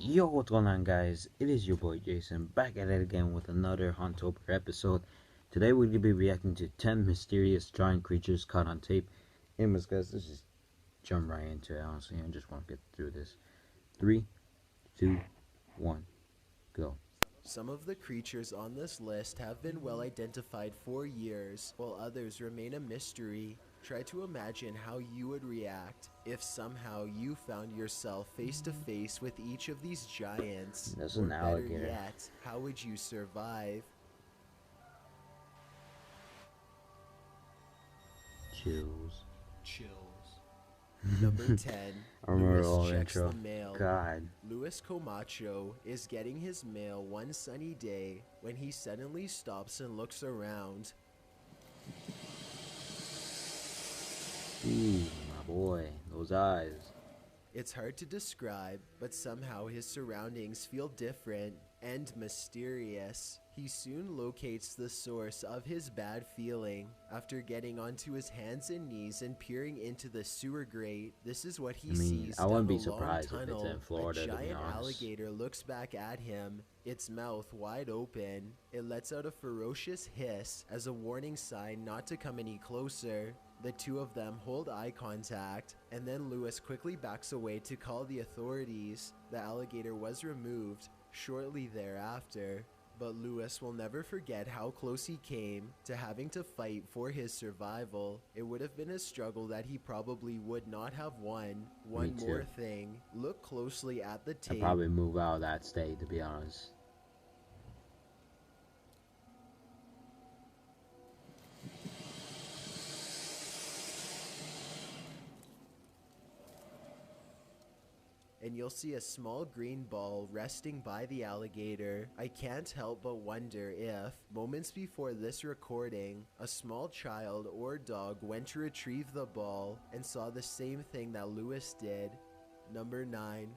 Yo, what's going on, guys? It is your boy Jason back at it again with another Hauntober episode. Today we're going to be reacting to 10 mysterious giant creatures caught on tape. Anyways, guys, let's just jump right into it. Honestly, I just want to get through this. 3, 2, 1, go. Some of the creatures on this list have been well identified for years, while others remain a mystery. Try to imagine how you would react if somehow you found yourself face to face with each of these giants. That's Or an better alligator. yet, how would you survive? Chills. Number 10. I remember the Louis whole checks intro. the mail. God. Luis Camacho is getting his mail one sunny day when he suddenly stops and looks around. Ooh, my boy. Those eyes. It's hard to describe, but somehow his surroundings feel different and mysterious. He soon locates the source of his bad feeling. After getting onto his hands and knees and peering into the sewer grate, this is what he sees. I wouldn't down be a long surprised if it's tunnel. in Florida, A to be giant honest. alligator looks back at him, its mouth wide open. It lets out a ferocious hiss as a warning sign not to come any closer. The two of them hold eye contact, and then Louis quickly backs away to call the authorities. The alligator was removed shortly thereafter, but Louis will never forget how close he came to having to fight for his survival. It would have been a struggle that he probably would not have won. One Me too. more thing, look closely at the I'd tape. probably move out of that state, to be honest. And you'll see a small green ball resting by the alligator. I can't help but wonder if, moments before this recording, a small child or dog went to retrieve the ball and saw the same thing that Louis did. Number 9.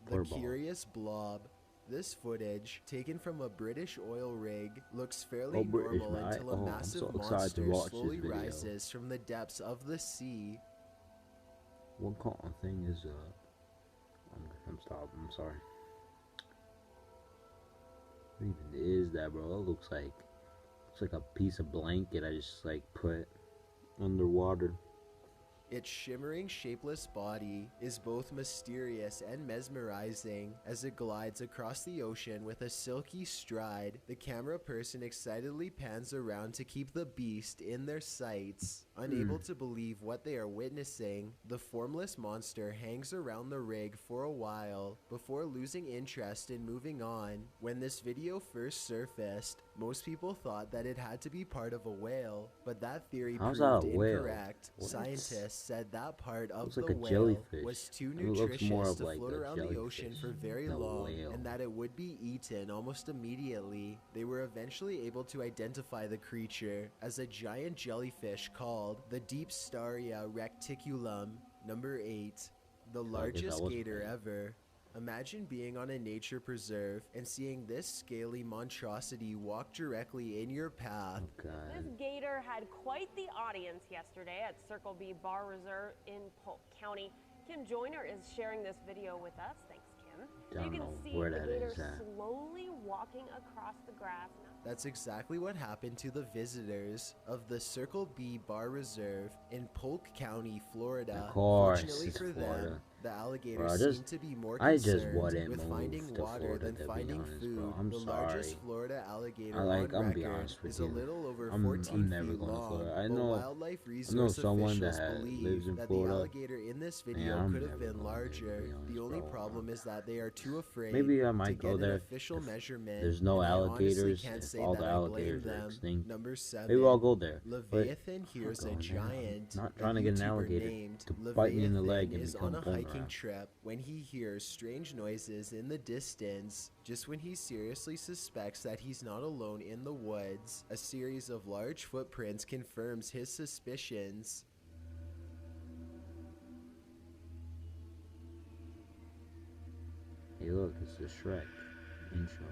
Poor The ball. Curious Blob. This footage, taken from a British oil rig, looks fairly British, normal right? until Oh, a I'm massive so excited to monster watch this slowly video. rises from the depths of the sea. What kind of thing is I'm sorry. What even is that, bro? It looks like a piece of blanket I just like put underwater. Its shimmering, shapeless body is both mysterious and mesmerizing as it glides across the ocean with a silky stride. The camera person excitedly pans around to keep the beast in their sights. Unable to believe what they are witnessing, the formless monster hangs around the rig for a while before losing interest in moving on. When this video first surfaced, most people thought that it had to be part of a whale, but that theory How's proved that a whale? incorrect. What? Scientists said that part of Looks the like a whale jellyfish. was too It looks nutritious more of to like float a around the ocean jellyfish for very than a long, whale. and that it would be eaten almost immediately. They were eventually able to identify the creature as a giant jellyfish called the Deepstaria reticulum. Number 8. The largest was gator right. ever. Imagine being on a nature preserve and seeing this scaly monstrosity walk directly in your path. Oh god. This gator had quite the audience yesterday at Circle B Bar Reserve in Polk County. Kim Joyner is sharing this video with us. Thanks, Kim. Don't You can know see where the that gator is at. slowly walking across the grass. That's exactly what happened to the visitors of the Circle B Bar Reserve in Polk County, Florida. Of course, Fortunately it's for Florida. them, the alligators Bro, seemed to be more I just concerned wouldn't with move finding to water Florida, than to be finding honest, food. bro. I'm the sorry. largest Florida alligator I'm on gonna be record honest with is a you. little over I'm 14 never feet going to long. Florida. I but know wildlife resource someone officials that believe lives in that Florida. the alligator in this Man, video I'm could have never been going there, to larger. be honest, The only bro. problem is that they are too afraid Maybe I to might get go an there official if measurement. there's no and I honestly alligators. can't If say all that the I blame alligators are them. extinct, Number 7. maybe I'll go there. But Leviathan I'm hears a not going there. I'm giant. not A trying to get an YouTuber alligator named to bite me in the leg Leviathan and is become on a hiking boomerang. trip when he hears strange noises in the distance. Just when he seriously suspects that he's not alone in the woods, a series of large footprints confirms his suspicions. Hey, look, it's the Shrek intro.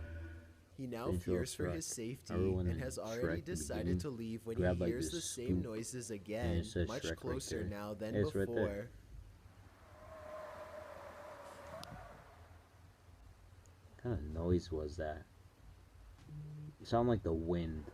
He now Intro of fears for Shrek. his safety Everyone and in has Shrek already in the decided beginning to leave when grab, he like, hears this the same scoop, noises and again, it says much Shrek right closer there. now than It's right before. there. kind of noise was that? It sounded like the wind.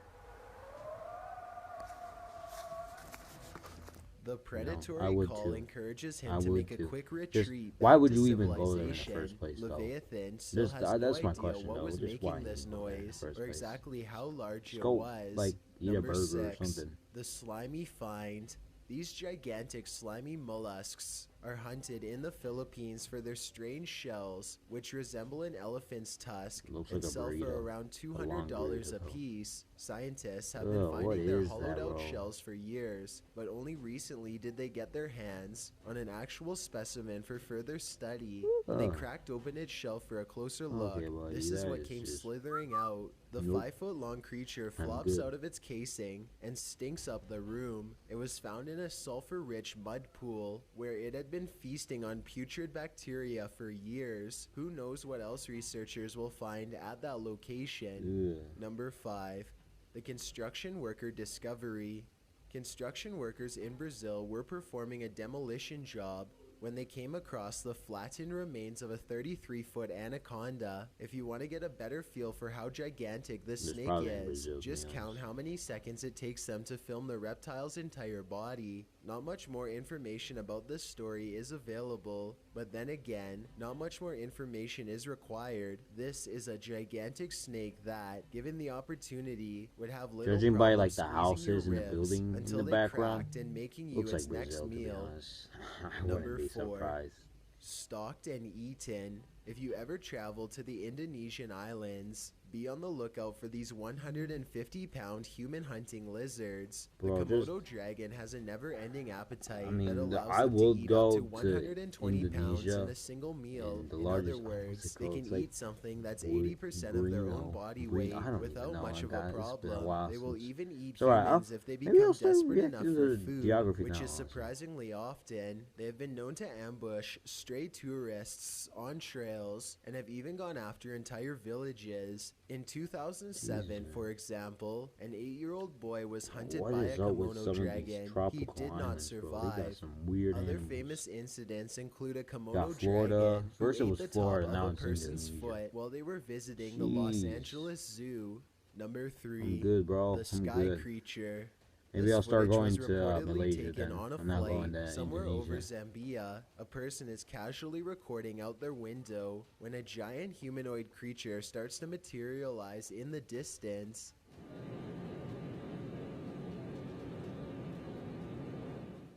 The predatory I would call too. encourages I him to would make a too. quick Just retreat why back would to you even go there in the civilization. first place, though? Leviathan still Just has no that's my idea question, what though. was Just why making you this go there in the noise first or place? exactly how large Just it go was. like eat a Number burger or 6, something. the slimy find. These gigantic slimy mollusks are hunted in the Philippines for their strange shells, which resemble an elephant's tusk Looks and like a sell for burrito. around A long $200 burrito, a though. piece. Scientists have Ugh, been what finding their is hollowed that, out bro? shells for years, but only recently did they get their hands on an actual specimen for further study. When they Ugh. cracked open its shell for a closer look, Okay, buddy, this is that what is came just- slithering out. The Nope. 5-foot-long creature I'm flops good. out of its casing and stinks up the room. It was found in a sulfur-rich mud pool where it had been feasting on putrid bacteria for years. Who knows what else researchers will find at that location. Ugh. Number 5. The construction worker discovery. Construction workers in Brazil were performing a demolition job when they came across the flattened remains of a 33-foot anaconda. If you want to get a better feel for how gigantic this It's snake probably in is, Brazil, to be just count honest. how many seconds it takes them to film the reptile's entire body. Not much more information about this story is available, but then again, not much more information is required. This is a gigantic snake that, given the opportunity, would have little Judging by problem like the squeezing houses your and the ribs building in until the they background, cracked and making you looks its like next Brazil, to be meal. honest. I Number wouldn't be 4. surprised. Stalked and eaten. If you ever travel to the Indonesian islands, be on the lookout for these 150-pound human hunting lizards. Bro, the just- Komodo dragon has a never-ending appetite I mean, that allows I them will to eat go up to to 120 pounds Indonesia, in a single meal. and the In largest- other what's words, it they called? can It's like eat something that's Bur- 80% of their own Burrino. body Bur- weight I don't even without know, much of guys. a It's been a problem. while They will since- even eat It's alright, humans if they maybe I'll become start desperate enough reacting for to food, geography which now, is honestly. surprisingly often. They have been known to ambush stray tourists on trails and have even gone after entire villages. In 2007, Jeez, for example, an 8-year-old boy was hunted What by a is up with Komodo some of these dragon. He tropical did not islands, bro? They got survive. some weird Other animals. famous incidents include a Komodo Got Florida. dragon who First it ate was the Florida, top now of a it's person's Indonesia. foot while they were visiting the Los Jeez. Angeles Zoo. Number 3. I'm good, bro. The I'm sky good. creature. Maybe This I'll start footage going was to reportedly Malaysia taken then. on a I'm not flight going to somewhere over Indonesia. Zambia. A person is casually recording out their window when a giant humanoid creature starts to materialize in the distance.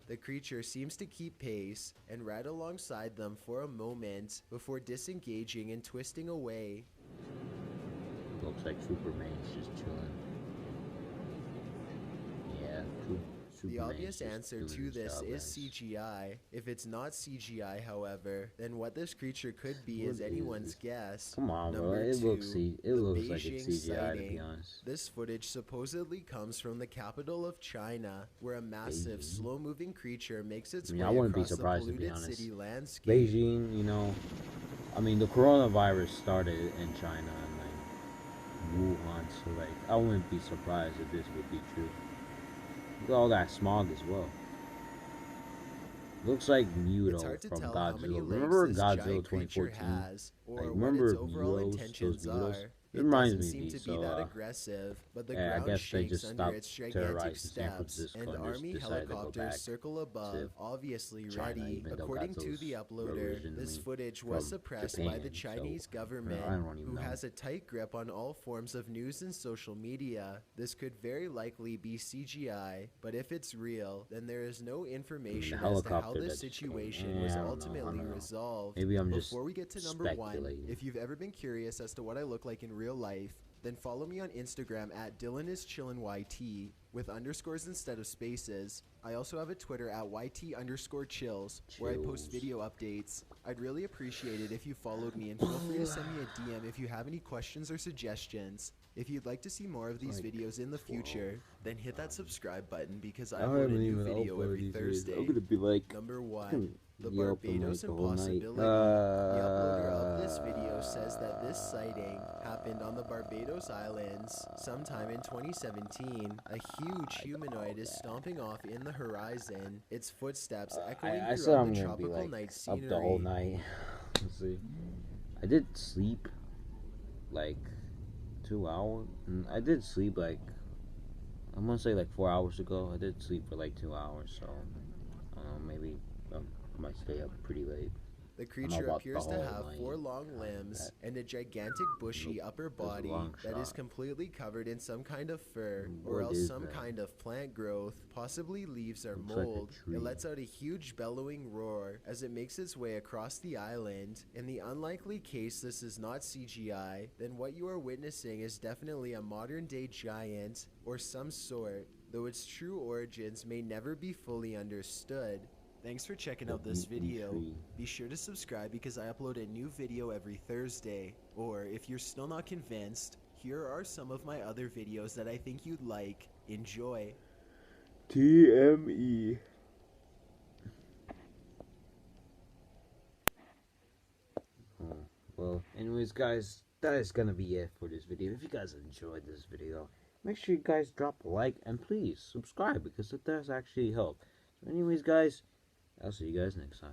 The creature seems to keep pace and ride alongside them for a moment before disengaging and twisting away. Looks like Superman's just chilling. Yeah, The Superman's obvious just answer doing to his this job, is guys. CGI. If it's not CGI, however, then what this creature could be What is is anyone's this? guess. Come on, bro. Number It looks 2, it the looks like it's Beijing CGI, to be sighting. honest. This footage supposedly comes from the capital of China, where a massive, Beijing. slow-moving creature makes its I mean, I way wouldn't be across the surprised, to be polluted honest. city landscape. Beijing, you know, I mean, the coronavirus started in China and like Wuhan, so like I wouldn't be surprised if this would be true. Look at all that smog as well. Looks like It's Muto hard to from tell how many Godzilla. legs Remember this Godzilla giant creature 2014? has, or Like, what remember its overall Mutos, intentions those Mutos? are. It It reminds doesn't me of seem these, to be so, that aggressive, but the yeah, I ground guess they shakes just under stopped its gigantic terrorizing San steps, Francisco and and just army decided to go helicopters back circle above, to obviously China, ready. even though According to Godzilla's the uploader, this originally footage was from suppressed by the Japan, Chinese so, government, I don't even who know. has a tight grip on all forms of news and social media. This could very likely be CGI, but if it's real, then there is no information as to how helicopter this that just came. situation Yeah, was I don't know, I ultimately don't know. resolved. Maybe I'm just Before we get to number 1, speculating. if you've ever been curious as to what I look like in real life, then follow me on Instagram at DylanIsChillinYT with underscores instead of spaces. I also have a Twitter at YT_chills where I post Chills. video updates. I'd really appreciate it if you followed me, and feel free to send me a DM if you have any questions or suggestions. If you'd like to see more of these Like videos in the 12. future, then hit that subscribe button because I I upload a haven't new even video uploaded every these videos. Thursday. I'm gonna be like, Number 1. gonna The yelp them, like, Barbados the whole night. Impossibility. The uploader of this video says that this sighting happened on the Barbados Islands sometime in 2017. A huge humanoid is stomping off in the horizon, its footsteps echoing I said throughout I'm the gonna be tropical like night up scenery. the whole night. Let's see. I did sleep like 2 hours. And I did sleep like, I'm gonna say like 4 hours ago. I did sleep for like 2 hours, so I don't know, maybe I might stay up pretty late. The I don't know creature about the appears to whole have night. 4 long limbs and a gigantic bushy upper There's a body long that is shot. completely covered in some kind of fur or What else is some that? kind of plant growth, possibly leaves or Looks like a mold. tree. It lets out a huge bellowing roar as it makes its way across the island. In the unlikely case this is not CGI, then what you are witnessing is definitely a modern day giant or some sort, though its true origins may never be fully understood. Thanks for checking out this video. Be sure to subscribe because I upload a new video every Thursday. Or if you're still not convinced, here are some of my other videos that I think you'd like. Enjoy. TME. Oh, well, anyways, guys, that is gonna be it for this video. If you guys enjoyed this video, make sure you guys drop a like and please subscribe because it does actually help. So anyways, guys, I'll see you guys next time.